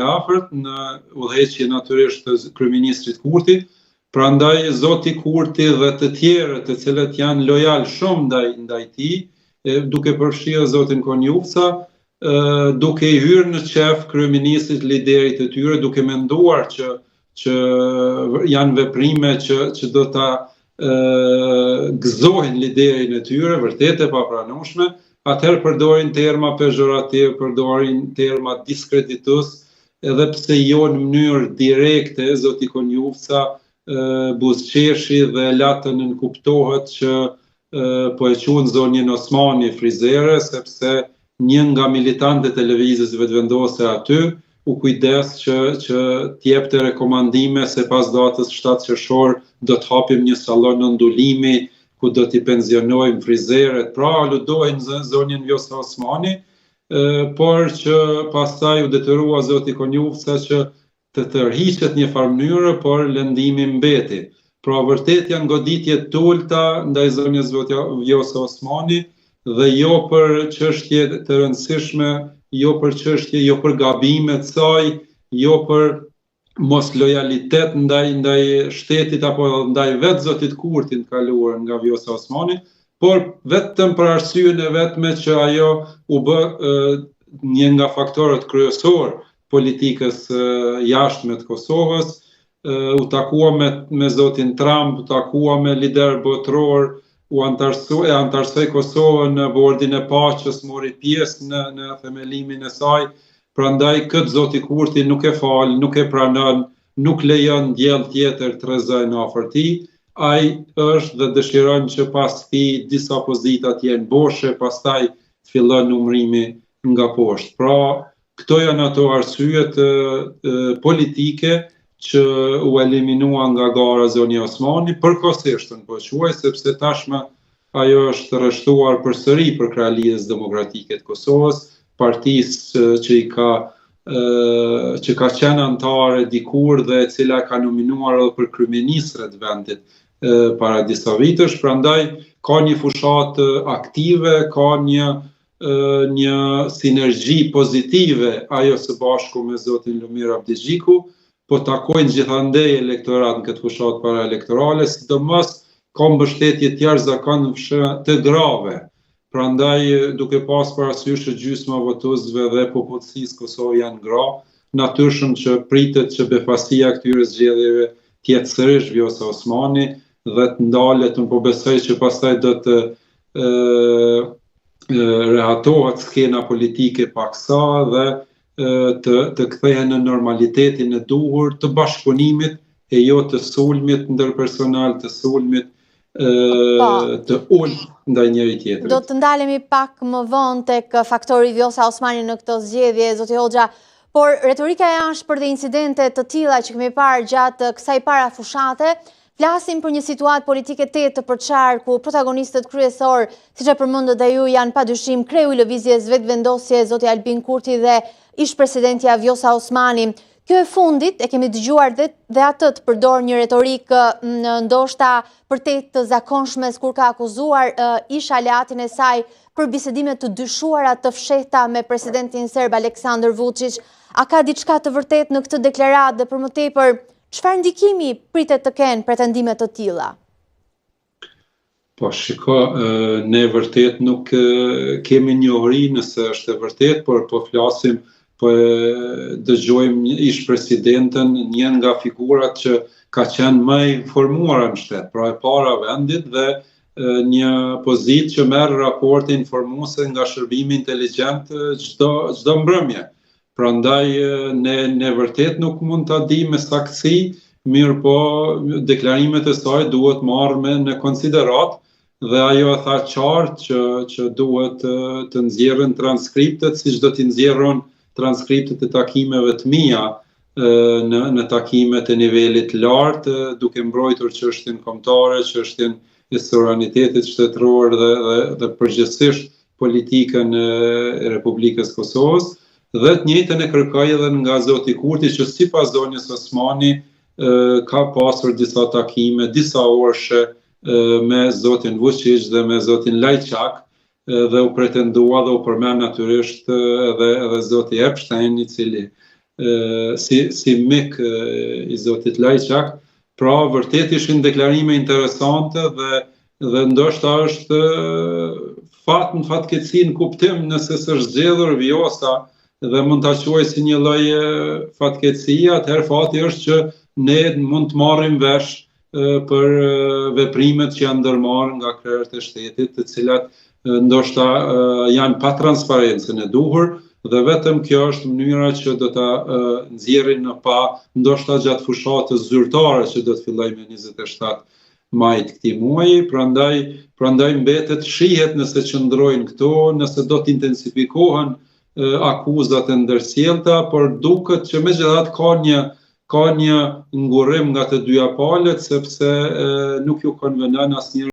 afërt në udhëheqje natyrisht të kryeministrit Kurti. Prandaj zoti Kurti dhe të tjerët të cilët janë lojal shumë ndaj tij, duke përfshirë zotin Konjufca, duke i hyrë në qef kryeministrit, liderit të tyre, duke menduar që janë veprime që do ta gëzohin liderin e tyre, vërtet e papranueshme, atëherë përdorin terma pejorativ, përdorin terma diskreditues, edhe pse jo në mënyrë direkte, zoti Konjufca buzëqeshi dhe latën nënkuptohet që po e quhen zonjën Osmani frizere, sepse një nga militantët e lëvizjes vetëvendose aty u kujdes që t'jepte rekomandime se pas datës 7 qershor do të hapim një sallon ndulimi ku do t'i pensionojmë frizeret. Pra aludohen zonjën Vjosa Osmani, por që pastaj u detyrua zoti Konjufca që të tërhiqet një farë mënyrë, por lëndimi mbeti. Pra vërtet janë goditje të ulta ndaj zonjës Vjosa Osmani dhe jo për çështje të rëndësishme, jo për gabimet e saj, jo për mos lojalitet ndaj shtetit apo ndaj vetë zotit Kurti të kaluar nga Vjosa Osmani, por vetëm për arsyeën e vetme që ajo u bë një nga faktorët kryesor politikës jashtme të Kosovës, u takua me zotin Trump, u takua me lider botror, u antarësoi Kosovën në bordin e paqes, mori pjesë në themelimin e saj. Prandaj këtë zoti Kurti nuk e fal, nuk e pranon, nuk lejon djell tjetër të rrezojnë afër tij. Ai është dhe dëshiron që pas këtij disa pozita të jenë boshe, pastaj të fillon numërimi nga poshtë. Pra, këto janë ato arsyet politike që u eliminua nga gara zonja Osmani, përkohësisht po quaj, sepse tashmë ajo është rreshtuar përsëri për Krahalies Demokratike të Kosovës, partisë që ka qenë antare dikur dhe e cila ka nominuar edhe për kryeministre të vendit para disa vitësh. Prandaj ka një fushatë aktive, ka një sinergji pozitive ajo së bashku me zotin Lumir Abdixhiku, po takojnë gjithandej elektorat në këtë fushatë paraelektorale, sidomos ka mbështetje të jashtëzakonshme të grave. Prandaj duke pas parasysh që gjysma votuesve dhe popullsisë Kosovë janë gra, natyrshëm që pritet që befasia këtyre zgjedhjeve të jetë sërish Vjosa Osmani dhe të ndalet, unë po besoj që pastaj do të rehatohet skena politike paksa dhe të kthehen në normalitetin e duhur të bashkëpunimit e jo të sulmit ndërpersonal, të sulmit të ulët ndaj njëri tjetrit. Do të ndalemi pak më vonë tek faktori Vjosa Osmani në këtë zgjedhje, zoti Hoxha, por retorika e jashtëpër dhe incidente të tilla që kemi parë gjatë kësaj parafushate, flasim për një situatë politike të përçarë ku protagonistët kryesor, siç e përmendët dhe ju, janë padyshim kreu i lëvizjes vetëvendosje zoti Albin Kurti dhe ish-presidentja Vjosa Osmani. Kjo e fundit e kemi dëgjuar dhe atë të përdor një retorikë ndoshta vërtet të zakonshme kur ka akuzuar ish aleatin e saj për bisedime të dyshuara të fshehta me presidentin serb Aleksandar Vučić. A ka diçka të vërtet në këtë deklaratë dhe për më tepër çfarë ndikimi pritet të kenë pretendime të tilla? Po shiko, ne vërtet nuk kemi njohuri nëse është e vërtet, por po flasim, po dëgjojmë ish-presidenten, një nga figurat që ka qenë më informuar në shtet, pra e para vendit dhe një pozitë që merr raporte informuese nga shërbimi inteligjent çdo mbrëmje. Prandaj ne vërtet nuk mund ta di me saktësi, mirë po deklarimet e saj duhet marrë në konsiderat dhe ajo tha qartë që duhet të nxjerrën transkriptet siç do t'i nxjerrën transkriptet e takimeve të mia në takimet e nivelit lartë, duke mbrojtur çështjen kombëtare, çështjen e sovranitetit shtetëror dhe përgjithsisht politikën e Republikës Kosovës. Dhe të njëjtën e kërkoj edhe nga zoti Kurti, që sipas zonjës Osmani ka pasur disa takime, disa orëshe me zotin Vučić dhe me zotin Lajçak, dhe u pretendua dhe u përmend natyrisht edhe zoti Epstein, i cili si mik i zotit Lajçak. Pra, vërtet ishin deklarime interesante dhe ndoshta është në fatkeqësi në kuptim nëse s'është zgjedhur Vjosa dhe mund ta quaj si një lloj fatkeqësie, atëherë fati është që ne mund të marrim vesh për veprimet që janë ndërmarrë nga krerët e shtetit, të cilat ndoshta janë pa transparencën e duhur, dhe vetëm kjo është mënyra që do ta nxjerrin në pa, ndoshta gjatë fushatës zyrtare që do të fillojë me 27 maj të këtij muaji, prandaj mbetet shihet nëse qëndrojnë këto, nëse do të intensifikohen akuzat e ndërsjellta, por duket që megjithatë ka një ngurrim nga të dyja palët, sepse nuk ju konvenon asnjë